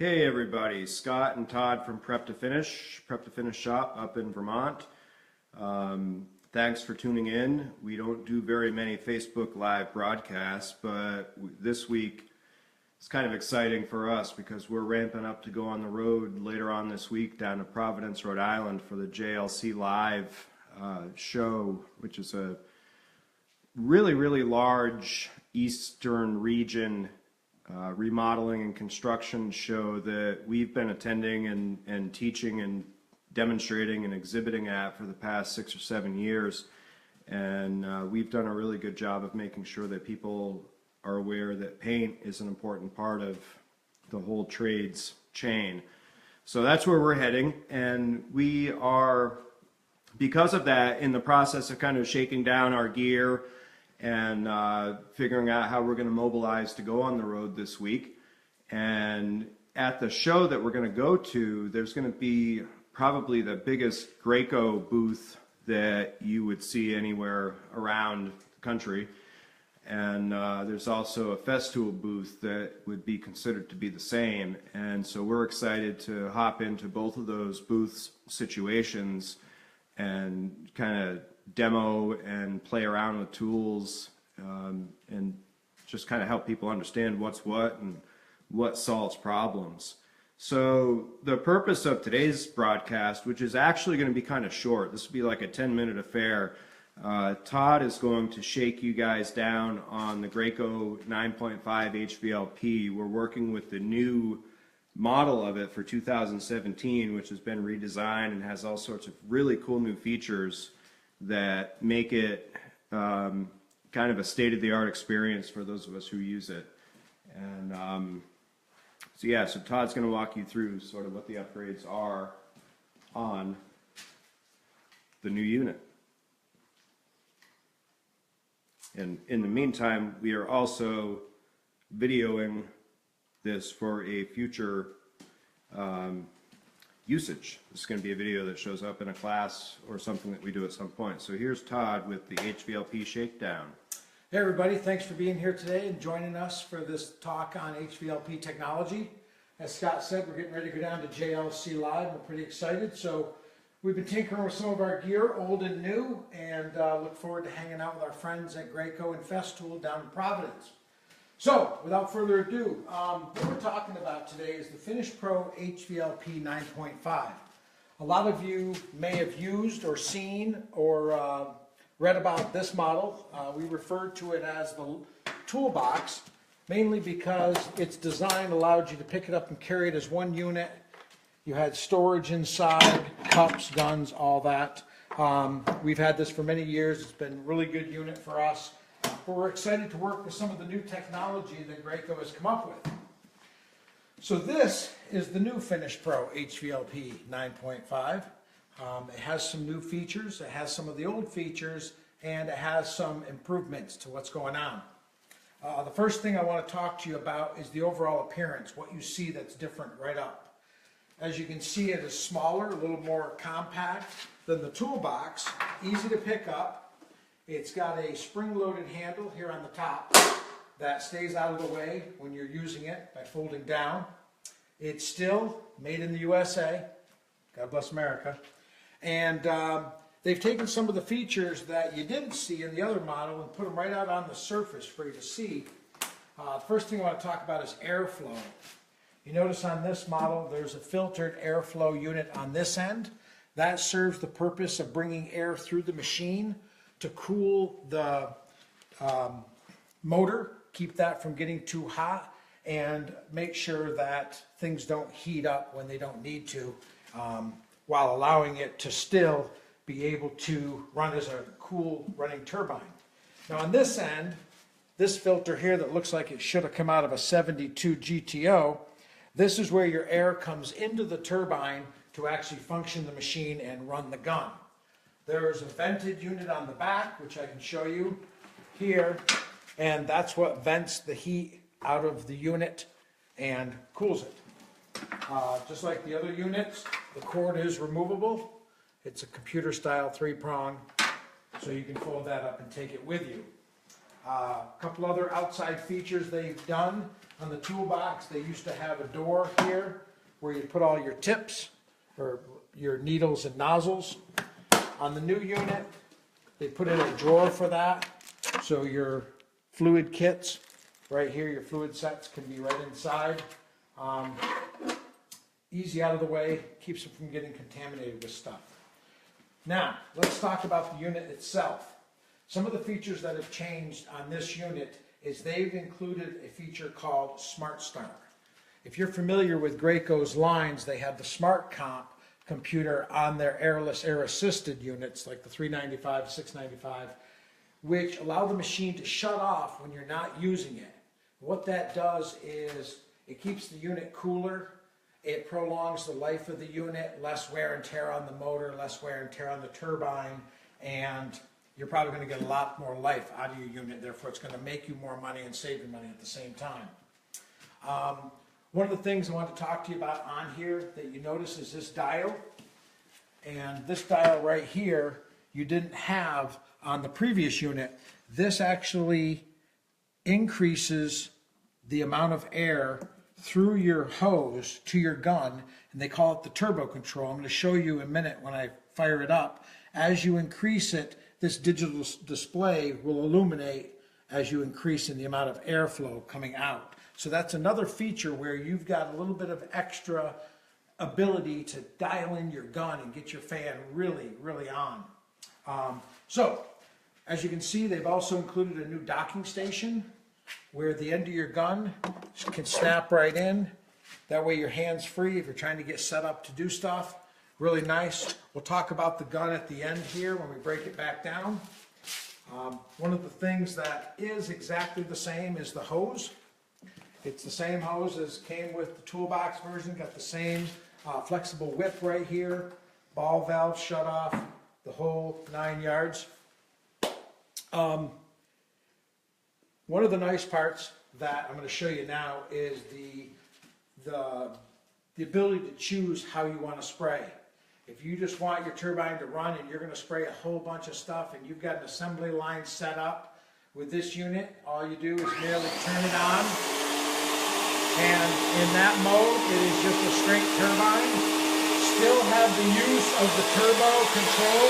Hey everybody, Scott and Todd from Prep to Finish shop up in Vermont. Thanks for tuning in. We don't do very many Facebook Live broadcasts, but this week it's kind of exciting for us because we're ramping up to go on the road later on this week down to Providence, Rhode Island for the JLC Live show, which is a really large Eastern region remodeling and construction show that we've been attending and teaching and demonstrating and exhibiting at for the past 6 or 7 years. And we've done a really good job of making sure that people are aware that paint is an important part of the whole trades chain. So that's where we're heading, and we are, because of that, in the process of kind of shaking down our gear and figuring out how we're going to mobilize to go on the road this week. And at the show that we're going to go to, there's going to be probably the biggest Graco booth that you would see anywhere around the country. And there's also a Festool booth that would be considered to be the same. And so we're excited to hop into both of those booths situations and kind of demo and play around with tools and just kind of help people understand what's what and what solves problems. So the purpose of today's broadcast, which is actually going to be kind of short, this will be like a 10-minute affair. Todd is going to shake you guys down on the Graco 9.5 HVLP. We're working with the new model of it for 2017, which has been redesigned and has all sorts of really cool new features that make it kind of a state-of-the-art experience for those of us who use it. And so Todd's going to walk you through sort of what the upgrades are on the new unit. And in the meantime, we are also videoing this for a future usage. This is going to be a video that shows up in a class or something that we do at some point. So here's Todd with the HVLP shakedown. Hey everybody, thanks for being here today and joining us for this talk on HVLP technology. As Scott said, we're getting ready to go down to JLC Live. We're pretty excited. So we've been tinkering with some of our gear, old and new, and look forward to hanging out with our friends at Graco and Festool down in Providence. So, without further ado, what we're talking about today is the Finish Pro HVLP 9.5. A lot of you may have used or seen or read about this model. We refer to it as the toolbox, mainly because its design allowed you to pick it up and carry it as one unit. You had storage inside, cups, guns, all that. We've had this for many years. It's been a really good unit for us. But we're excited to work with some of the new technology that Graco has come up with. So this is the new Finish Pro HVLP 9.5. It has some new features, it has some of the old features, and it has some improvements to what's going on. The first thing I want to talk to you about is the overall appearance, what you see that's different right up. As you can see, it is smaller, a little more compact than the toolbox, easy to pick up. It's got a spring-loaded handle here on the top that stays out of the way when you're using it by folding down. It's still made in the USA. God bless America. And they've taken some of the features that you didn't see in the other model and put them right out on the surface for you to see. The first thing I want to talk about is airflow. You notice on this model there's a filtered airflow unit on this end. That serves the purpose of bringing air through the machine to cool the motor, keep that from getting too hot, and make sure that things don't heat up when they don't need to, while allowing it to still be able to run as a cool running turbine. Now on this end, this filter here that looks like it should have come out of a 72 GTO, this is where your air comes into the turbine to actually function the machine and run the gun. There's a vented unit on the back, which I can show you here, and that's what vents the heat out of the unit and cools it. Just like the other units, the cord is removable. It's a computer-style 3-prong, so you can fold that up and take it with you. A couple other outside features they've done on the toolbox. They used to have a door here where you put all your tips or your needles and nozzles. On the new unit, they put in a drawer for that. So your fluid kits, right here, your fluid sets can be right inside. Easy out of the way, keeps them from getting contaminated with stuff. Now, let's talk about the unit itself. Some of the features that have changed on this unit is they've included a feature called SmartStart. If you're familiar with Graco's lines, they have the SmartComp computer on their airless, air-assisted units, like the 395, 695, which allow the machine to shut off when you're not using it. What that does is it keeps the unit cooler, it prolongs the life of the unit, less wear and tear on the motor, less wear and tear on the turbine, and you're probably going to get a lot more life out of your unit. Therefore, it's going to make you more money and save you money at the same time. One of the things I want to talk to you about on here that you notice is this dial. And this dial right here, you didn't have on the previous unit. This actually increases the amount of air through your hose to your gun, and they call it the turbo control. I'm going to show you in a minute when I fire it up. As you increase it, this digital display will illuminate as you increase in the amount of airflow coming out. So that's another feature where you've got a little bit of extra ability to dial in your gun and get your fan really, really on. So, as you can see, they've also included a new docking station where the end of your gun can snap right in. That way your hand's free if you're trying to get set up to do stuff. Really nice. We'll talk about the gun at the end here when we break it back down. One of the things that is exactly the same is the hose. It's the same hose as came with the toolbox version. Got the same flexible whip right here. Ball valve shut off, the whole 9 yards. One of the nice parts that I'm going to show you now is the ability to choose how you want to spray. If you just want your turbine to run and you're going to spray a whole bunch of stuff and you've got an assembly line set up with this unit, all you do is merely turn it on, and in that mode it is just a straight turbine. Still have the use of the turbo control.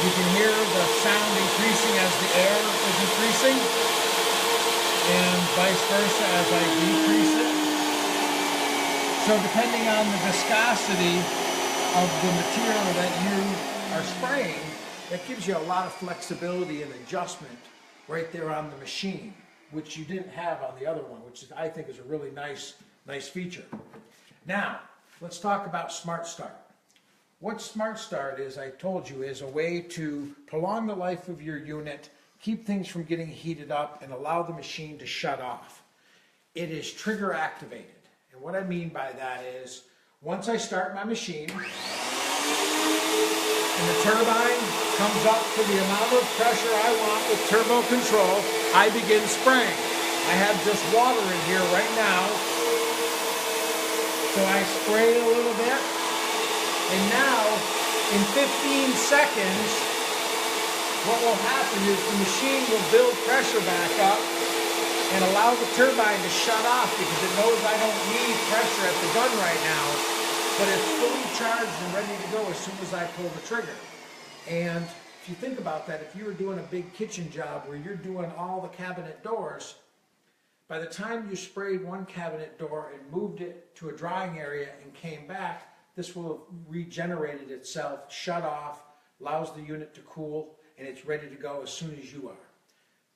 You can hear the sound increasing as the air is increasing, and vice versa as I decrease it. So depending on the viscosity of the material that you are spraying, that gives you a lot of flexibility and adjustment right there on the machine, which you didn't have on the other one, which I think is a really nice feature. Now, let's talk about SmartStart. What SmartStart is, I told you, is a way to prolong the life of your unit, keep things from getting heated up, and allow the machine to shut off. It is trigger activated. And what I mean by that is, once I start my machine, and the turbine comes up to the amount of pressure I want with turbo control, I begin spraying. I have just water in here right now, so I spray a little bit, and now in 15 seconds, what will happen is the machine will build pressure back up and allow the turbine to shut off because it knows I don't need pressure at the gun right now, but it's fully charged and ready to go as soon as I pull the trigger. And if you think about that, if you were doing a big kitchen job where you're doing all the cabinet doors, by the time you sprayed one cabinet door and moved it to a drying area and came back, this will have regenerated itself, shut off, allows the unit to cool, and it's ready to go as soon as you are.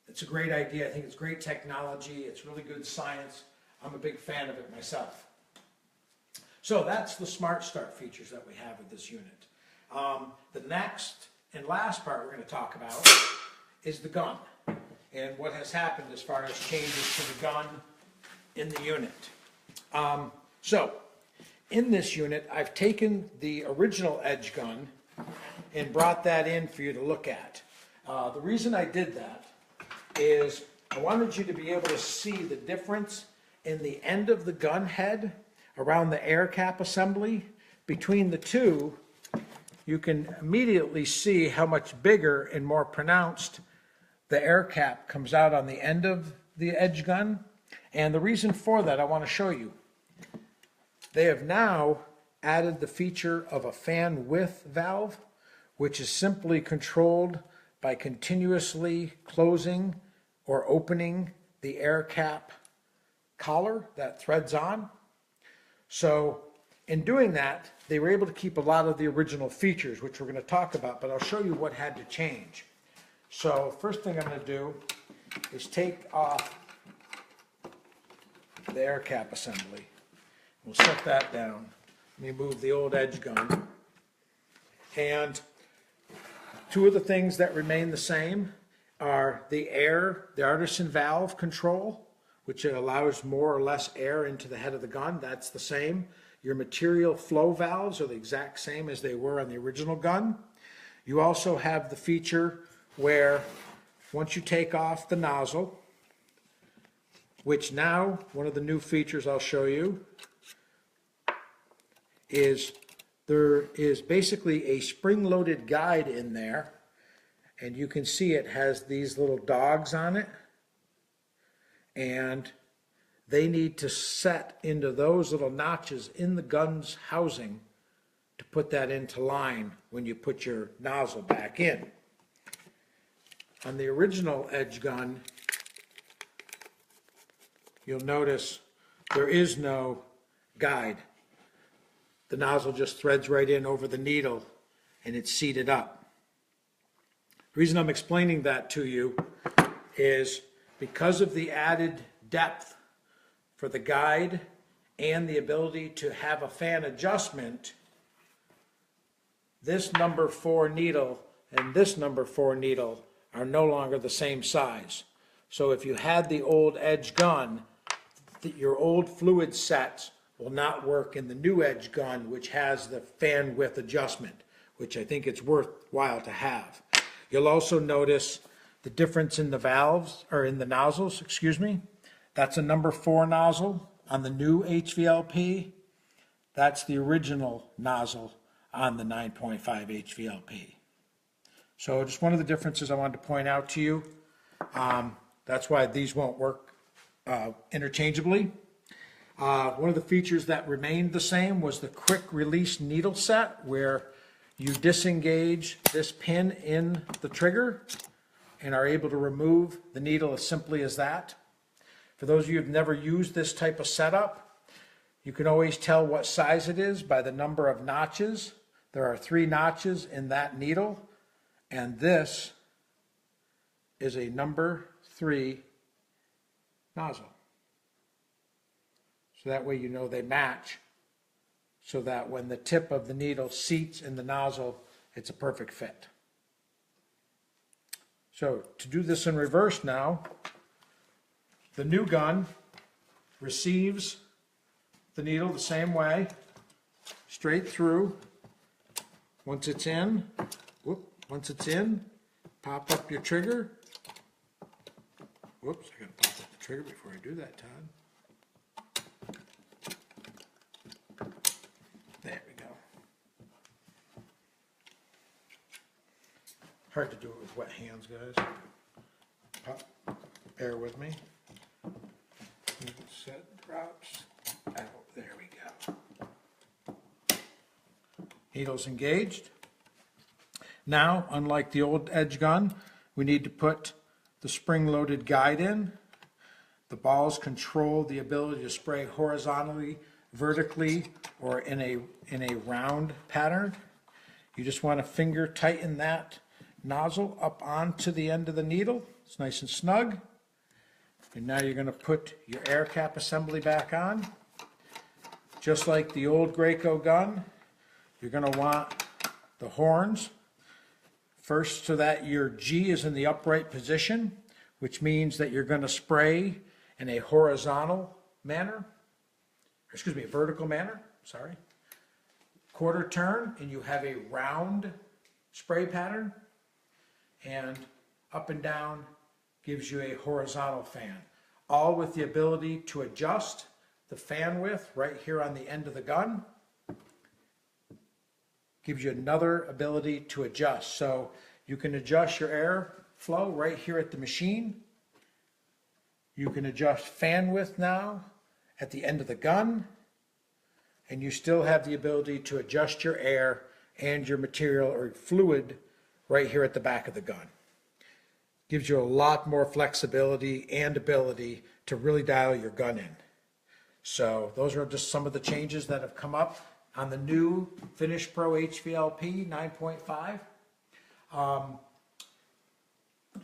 It's a great idea. I think it's great technology. It's really good science. I'm a big fan of it myself. So that's the SmartStart features that we have with this unit. The next and last part we're going to talk about is the gun and what has happened as far as changes to the gun in the unit. So in this unit, I've taken the original Edge gun and brought that in for you to look at. The reason I did that is I wanted you to be able to see the difference in the end of the gun head around the air cap assembly. Between the two, you can immediately see how much bigger and more pronounced the air cap comes out on the end of the edge gun. And the reason for that, I want to show you. They have now added the feature of a fan width valve, which is simply controlled by continuously closing or opening the air cap collar that threads on. So in doing that, they were able to keep a lot of the original features, which we're going to talk about, but I'll show you what had to change. So first thing I'm going to do is take off the air cap assembly. We'll set that down. Let me move the old edge gun. And two of the things that remain the same are the artisan valve control, which allows more or less air into the head of the gun. That's the same. Your material flow valves are the exact same as they were on the original gun. You also have the feature where once you take off the nozzle, which now, one of the new features I'll show you, is there is basically a spring-loaded guide in there, and you can see it has these little dogs on it, and they need to set into those little notches in the gun's housing to put that into line when you put your nozzle back in. On the original edge gun, you'll notice there is no guide. The nozzle just threads right in over the needle and it's seated up. The reason I'm explaining that to you is because of the added depth for the guide and the ability to have a fan adjustment, this number 4 needle and this number 4 needle are no longer the same size. So if you had the old edge gun, your old fluid sets will not work in the new edge gun, which has the fan width adjustment, which I think it's worthwhile to have. You'll also notice the difference in the valves, or in the nozzles, excuse me. That's a number 4 nozzle on the new HVLP. That's the original nozzle on the 9.5 HVLP. So just one of the differences I wanted to point out to you. That's why these won't work interchangeably. One of the features that remained the same was the quick release needle set, where you disengage this pin in the trigger and are able to remove the needle as simply as that. For those of you who've never used this type of setup, you can always tell what size it is by the number of notches. There are 3 notches in that needle, and this is a number 3 nozzle. So that way you know they match, so that when the tip of the needle seats in the nozzle, it's a perfect fit. So to do this in reverse now, the new gun receives the needle the same way, straight through. Once it's in, pop up your trigger. Whoops, I gotta pop up the trigger before I do that, Todd. There we go. Hard to do it with wet hands, guys. Bear with me. Set drops out. There we go. Needle's engaged. Now, unlike the old edge gun, we need to put the spring-loaded guide in. The balls control the ability to spray horizontally, vertically, or in a round pattern. You just want to finger tighten that nozzle up onto the end of the needle. It's nice and snug. And now you're going to put your air cap assembly back on. Just like the old Graco gun, you're going to want the horns first so that your G is in the upright position, which means that you're going to spray in a horizontal manner, excuse me, a vertical manner, sorry. Quarter turn, and you have a round spray pattern, and up and down gives you a horizontal fan, all with the ability to adjust the fan width right here on the end of the gun. Gives you another ability to adjust. So you can adjust your air flow right here at the machine. You can adjust fan width now at the end of the gun, and you still have the ability to adjust your air and your material or fluid right here at the back of the gun. Gives you a lot more flexibility and ability to really dial your gun in. So those are just some of the changes that have come up on the new Finish Pro HVLP 9.5.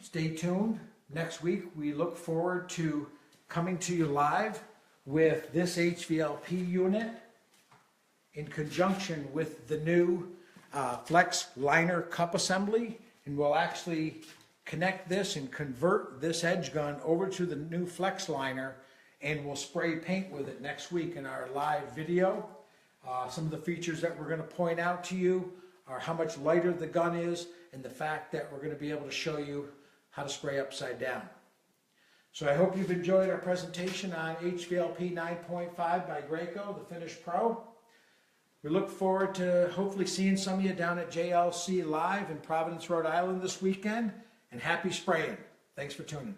Stay tuned. Next week we look forward to coming to you live with this HVLP unit in conjunction with the new Flex Liner Cup Assembly, and we'll actually connect this and convert this edge gun over to the new Flex Liner, and we'll spray paint with it next week in our live video. Some of the features that we're going to point out to you are how much lighter the gun is and the fact that we're going to be able to show you how to spray upside down. So I hope you've enjoyed our presentation on HVLP 9.5 by Graco, the Finish Pro. We look forward to hopefully seeing some of you down at JLC Live in Providence, Rhode Island this weekend, and happy spraying. Thanks for tuning.